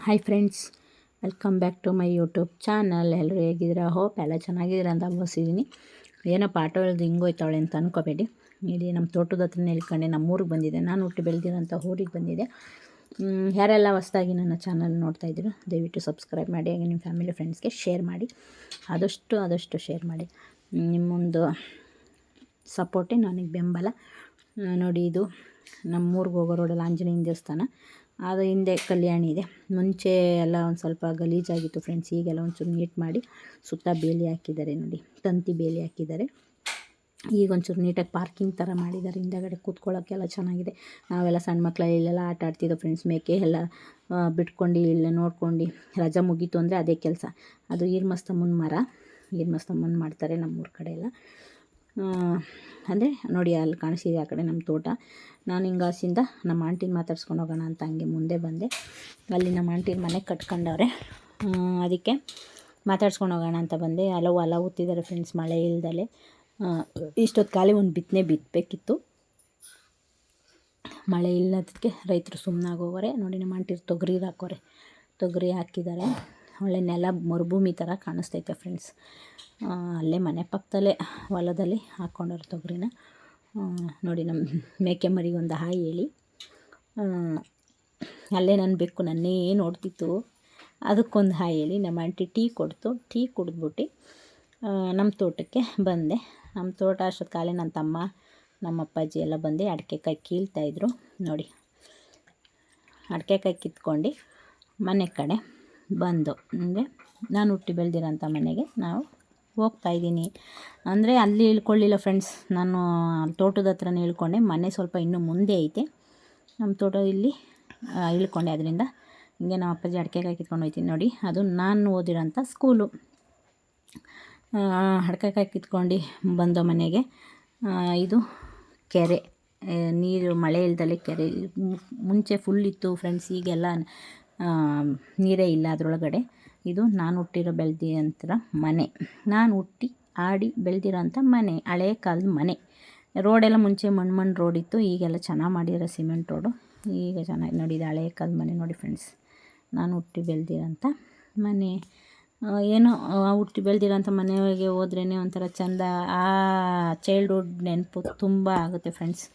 Hi friends, welcome back to my YouTube channel. ಎಲ್ಲರೂ ಹೇಗಿದ್ದೀರಾ? Hope ಎಲ್ಲ ಚೆನ್ನಾಗಿದ್ದೀರಾ ಅಂತ ಭಾವಿಸಿದ್ದೀನಿ. ಏನಪ್ಪ ಆಟೋ ಎಳ್ದು ಹಿಂಗೋಯ್ತಾಳೆ ಅಂತ ಅನ್ಕೋಬೇಡಿ. ಇಲ್ಲಿ ನಮ್ಮ ತೋಟದ ಹತ್ರ ನಿಲ್ಕೊಂಡೆ ನಮ್ಮೂರಿಗೆ ಬಂದಿದೆ. ನಾನು ಹುಟ್ಟಿ ಬೆಳೆದಿರೋಂಥ ಊರಿಗೆ ಬಂದಿದೆ. ಯಾರೆಲ್ಲ ಹೊಸದಾಗಿ ನನ್ನ ಚಾನಲ್ ನೋಡ್ತಾಯಿದ್ರು ದಯವಿಟ್ಟು ಸಬ್ಸ್ಕ್ರೈಬ್ ಮಾಡಿ, ಹಾಗೆ ನಿಮ್ಮ ಫ್ಯಾಮಿಲಿ ಫ್ರೆಂಡ್ಸ್ಗೆ ಶೇರ್ ಮಾಡಿ. ಆದಷ್ಟು ಶೇರ್ ಮಾಡಿ. ನಿಮ್ಮೊಂದು ಸಪೋರ್ಟೇ ನನಗೆ ಬೆಂಬಲ. ನೋಡಿ, ಇದು ನಮ್ಮೂರಿಗೆ ಹೋಗೋ ರೋಡಲ್ಲಿ ಆಂಜನೇಯನ ದೇವಸ್ಥಾನ, ಅದು ಹಿಂದೆ ಕಲ್ಯಾಣಿ ಇದೆ. ಮುಂಚೆ ಎಲ್ಲ ಒಂದು ಸ್ವಲ್ಪ ಗಲೀಜಾಗಿತ್ತು ಫ್ರೆಂಡ್ಸ್. ಈಗೆಲ್ಲ ಒಂಚೂರು ನೀಟ್ ಮಾಡಿ ಸುತ್ತ ಬೇಲಿ ಹಾಕಿದ್ದಾರೆ. ನೋಡಿ, ತಂತಿ ಬೇಲಿ ಹಾಕಿದ್ದಾರೆ. ಈಗ ಒಂಚೂರು ನೀಟಾಗಿ ಪಾರ್ಕಿಂಗ್ ಥರ ಮಾಡಿದ್ದಾರೆ. ಹಿಂದಗಡೆ ಕೂತ್ಕೊಳ್ಳೋಕ್ಕೆಲ್ಲ ಚೆನ್ನಾಗಿದೆ. ನಾವೆಲ್ಲ ಸಣ್ಣ ಮಕ್ಕಳೆಲ್ಲ ಇಲ್ಲೆಲ್ಲ ಆಟ ಆಡ್ತಿದ್ದೋ ಫ್ರೆಂಡ್ಸ್. ಮೇಕೆ ಎಲ್ಲ ಬಿಟ್ಕೊಂಡು ಇಲ್ಲ ನೋಡ್ಕೊಂಡು ರಜಾ ಮುಗೀತು ಅಂದರೆ ಅದೇ ಕೆಲಸ. ಅದು ಈರ್ಮಸ್ತಮ್ಮನ ಮರ, ಈರ್ಮಸ್ತಮ್ಮನ ಮಾಡ್ತಾರೆ ನಮ್ಮೂರ ಕಡೆ ಎಲ್ಲ. ಅಂದರೆ ನೋಡಿ, ಅಲ್ಲಿ ಕಾಣಿಸಿದೆ ಆ ಕಡೆ ನಮ್ಮ ತೋಟ. ನಾನು ಹಿಂಗಾಸಿಂದ ನಮ್ಮ ಆಂಟಿನ ಮಾತಾಡ್ಸ್ಕೊಂಡು ಹೋಗೋಣ ಅಂತ ಹಂಗೆ ಮುಂದೆ ಬಂದೆ. ಅಲ್ಲಿ ನಮ್ಮ ಆಂಟಿನ ಮನೆ ಕಟ್ಕೊಂಡವ್ರೆ, ಅದಕ್ಕೆ ಮಾತಾಡ್ಸ್ಕೊಂಡು ಹೋಗೋಣ ಅಂತ ಬಂದೆ. ಹೊಲ ಉತ್ತಿದ್ದಾರೆ ಫ್ರೆಂಡ್ಸ್, ಮಳೆ ಇಲ್ದಲೆ. ಇಷ್ಟೊತ್ತು ಖಾಲಿ ಒಂದು ಬಿತ್ತನೆ ಬಿತ್ತಬೇಕಿತ್ತು, ಮಳೆ ಇಲ್ಲದಕ್ಕೆ ರೈತರು ಸುಮ್ಮನಾಗೋವರೆ. ನೋಡಿ, ನಮ್ಮ ಆಂಟಿರು ತೊಗರಿ ಹಾಕಿದ್ದಾರೆ. ಒಳ್ಳೆ ನೆಲ ಮರುಭೂಮಿ ಥರ ಕಾಣಿಸ್ತೈತೆ ಫ್ರೆಂಡ್ಸ್. ಅಲ್ಲೇ ಮನೆ ಪಕ್ಕದಲ್ಲೇ ಹೊಲದಲ್ಲಿ ಹಾಕ್ಕೊಂಡವ್ರು ತೊಗರಿನ. ನೋಡಿ, ನಮ್ಮ ಮೇಕೆ ಮರಿಗೆ ಒಂದು ಹಾಯ್ ಹೇಳಿ. ಅಲ್ಲೇ ನನ್ನ ಬೆಕ್ಕು ನನ್ನೇ ನೋಡ್ತಿತ್ತು, ಅದಕ್ಕೊಂದು ಹಾಯ್ ಹೇಳಿ. ನಮ್ಮ ಆಂಟಿ ಟೀ ಕೊಡ್ತು. ಟೀ ಕುಡಿದ್ಬಿಟ್ಟು ನಮ್ಮ ತೋಟಕ್ಕೆ ಬಂದೆ. ನಮ್ಮ ತೋಟ ಅಷ್ಟೊತ್ತು ಕಾಲೇ ನನ್ನ ತಮ್ಮ, ನಮ್ಮ ಅಪ್ಪಾಜಿ ಎಲ್ಲ ಬಂದು ಅಡಿಕೆಕಾಯಿ ಕೀಳ್ತಾಯಿದ್ರು. ನೋಡಿ, ಅಡಿಕೆಕಾಯಿ ಕಿತ್ಕೊಂಡು ಮನೆ ಕಡೆ ಬಂದು, ಅಂದರೆ ನಾನು ಹುಟ್ಟಿ ಬೆಳೆದಿರೋಂಥ ಮನೆಗೆ ನಾವು ಹೋಗ್ತಾಯಿದ್ದೀನಿ. ಅಂದರೆ ಅಲ್ಲಿ ಇಳ್ಕೊಳ್ಳಿಲ್ಲ ಫ್ರೆಂಡ್ಸ್, ನಾನು ತೋಟದ ಹತ್ರನೇ ಇಳ್ಕೊಂಡೆ. ಮನೆ ಸ್ವಲ್ಪ ಇನ್ನೂ ಮುಂದೆ ಐತೆ ನಮ್ಮ ತೋಟ. ಇಲ್ಲಿ ಇಳ್ಕೊಂಡೆ. ಅದರಿಂದ ಹಿಂಗೆ ನಮ್ಮ ಅಪ್ಪಾಜಿ ಅಡಿಕೆಕಾಯಿ ಕಿತ್ಕೊಂಡು ಹೋಗ್ತೀನಿ. ನೋಡಿ, ಅದು ನಾನು ಓದಿರೋಂಥ ಸ್ಕೂಲು. ಅಡಿಕೆಕಾಯಿ ಕಿತ್ಕೊಂಡು ಬಂದೋ ಮನೆಗೆ. ಇದು ಕೆರೆ, ನೀರು ಮಳೆ ಇಲ್ದಲೆ ಕೆರೆ. ಮುಂಚೆ ಫುಲ್ ಇತ್ತು ಫ್ರೆಂಡ್ಸ್, ಈಗೆಲ್ಲ ನೀರೇ ಇಲ್ಲ ಅದರೊಳಗಡೆ. ಇದು ನಾನು ಹುಟ್ಟಿರೋ ಬೆಳೆದಿರೋಂಥ ಮನೆ, ನಾನು ಹುಟ್ಟಿ ಆಡಿ ಬೆಳೆದಿರೋಂಥ ಮನೆ, ಹಳೇ ಕಾಲದ ಮನೆ. ರೋಡೆಲ್ಲ ಮುಂಚೆ ಮಣ್ಣು ರೋಡ್ ಇತ್ತು, ಈಗೆಲ್ಲ ಚೆನ್ನಾಗಿ ಮಾಡಿರೋ ಸಿಮೆಂಟ್ ರೋಡು. ಈಗ ಚೆನ್ನಾಗಿ ನೋಡಿ, ಇದು ಹಳೇ ಕಾಲದ ಮನೆ ನೋಡಿ ಫ್ರೆಂಡ್ಸ್. ನಾನು ಹುಟ್ಟಿ ಬೆಳೆದಿರೋಂಥ ಮನೆ. ಏನೋ ಹುಟ್ಟಿ ಬೆಳೆದಿರೋಂಥ ಮನೆಗೆ ಹೋದ್ರೇ ಒಂಥರ ಚೆಂದ. ಆ ಚೈಲ್ಡ್ಹುಡ್ ನೆನಪು ತುಂಬ ಆಗುತ್ತೆ ಫ್ರೆಂಡ್ಸ್.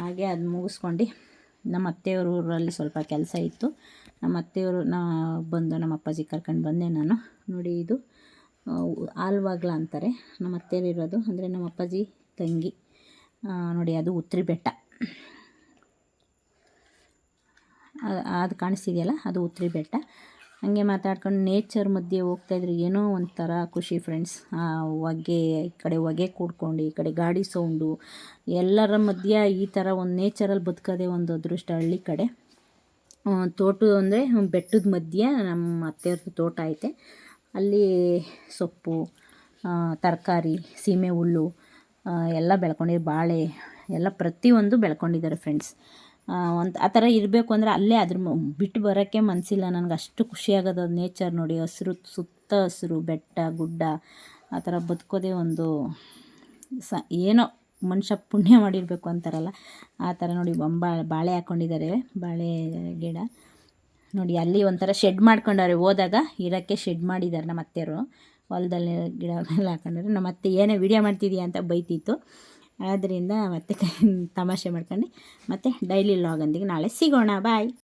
ಹಾಗೆ ಅದು ಮುಗಿಸ್ಕೊಂಡು ನಮ್ಮ ಅತ್ತೆಯವ್ರ ಊರಲ್ಲಿ ಸ್ವಲ್ಪ ಕೆಲಸ ಇತ್ತು. ನಮ್ಮ ಅತ್ತೆಯವರು ಬಂದು ನಮ್ಮ ಅಪ್ಪಾಜಿ ಕರ್ಕೊಂಡು ಬಂದೆ ನಾನು. ನೋಡಿ, ಇದು ಆಲ್ವಾಗ್ಲ ಅಂತಾರೆ ನಮ್ಮ ಅತ್ತೆಯರು ಇರೋದು, ಅಂದರೆ ನಮ್ಮ ಅಪ್ಪಾಜಿ ತಂಗಿ. ನೋಡಿ, ಅದು ಉತ್ತರಿ ಬೆಟ್ಟ, ಅದು ಕಾಣಿಸ್ತಿದೆಯಲ್ಲ, ಅದು ಉತ್ತರಿ ಬೆಟ್ಟ. ಹಾಗೆ ಮಾತಾಡ್ಕೊಂಡು ನೇಚರ್ ಮಧ್ಯೆ ಹೋಗ್ತಾಯಿದ್ರು. ಏನೋ ಒಂಥರ ಖುಷಿ ಫ್ರೆಂಡ್ಸ್. ಹೊಗೆ, ಈ ಕಡೆ ಹೊಗೆ ಕೂಡ್ಕೊಂಡು, ಈ ಕಡೆ ಗಾಡಿ ಸೌಂಡು, ಎಲ್ಲರ ಮಧ್ಯೆ ಈ ಥರ ಒಂದು ನೇಚರಲ್ಲಿ ಬದುಕೋದೇ ಒಂದು ಅದೃಷ್ಟ. ಹಳ್ಳಿ ಕಡೆ ತೋಟ ಅಂದರೆ ಬೆಟ್ಟದ ಮಧ್ಯೆ ನಮ್ಮ ಅತ್ತೆಯವ್ರದ್ದು ತೋಟ ಐತೆ. ಅಲ್ಲಿ ಸೊಪ್ಪು, ತರಕಾರಿ, ಸೀಮೆ ಹುಲ್ಲು ಎಲ್ಲ ಬೆಳ್ಕೊಂಡಿದ್ದಾರೆ. ಬಾಳೆ ಎಲ್ಲ ಪ್ರತಿಯೊಂದು ಬೆಳ್ಕೊಂಡಿದ್ದಾರೆ ಫ್ರೆಂಡ್ಸ್. ಆ ಥರ ಇರಬೇಕು ಅಂದರೆ ಅಲ್ಲೇ ಅದ್ರ ಬಿಟ್ಟು ಬರೋಕ್ಕೆ ಮನಸ್ಸಿಲ್ಲ ನನಗೆ. ಅಷ್ಟು ಖುಷಿಯಾಗೋದು ನೇಚರ್ ನೋಡಿ. ಹಸಿರು, ಸುತ್ತ ಹಸಿರು, ಬೆಟ್ಟ ಗುಡ್ಡ, ಆ ಥರ ಬದುಕೋದೇ ಒಂದು ಏನೋ ಮನುಷ್ಯ ಪುಣ್ಯ ಮಾಡಿರಬೇಕು ಅಂತಾರಲ್ಲ, ಆ ಥರ. ನೋಡಿ, ಬಾಳೆ ಹಾಕ್ಕೊಂಡಿದ್ದಾರೆ, ಬಾಳೆ ಗಿಡ. ನೋಡಿ, ಅಲ್ಲಿ ಒಂಥರ ಶೆಡ್ ಮಾಡ್ಕೊಂಡವ್ರೆ. ಹೋದಾಗ ಇರೋಕ್ಕೆ ಶೆಡ್ ಮಾಡಿದ್ದಾರೆ ನಮ್ಮ ಅತ್ತೆಯವರು. ಹೊಲದಲ್ಲಿ ಗಿಡ ಎಲ್ಲ ಹಾಕೊಂಡ್ರೆ ನಮ್ಮ ಅತ್ತೆ ಏನೇ ವೀಡಿಯೋ ಮಾಡ್ತಿದ್ದೀಯಾ ಅಂತ ಬೈತಿತ್ತು. ಆದ್ದರಿಂದ ಮತ್ತೆ ತಮಾಷೆ ಮಾಡ್ಕೊಂಡು ಮತ್ತೆ ಡೈಲಿ ವ್ಲಾಗ್ ಅಂದಿಗೆ ನಾಳೆ ಸಿಗೋಣ. ಬಾಯ್.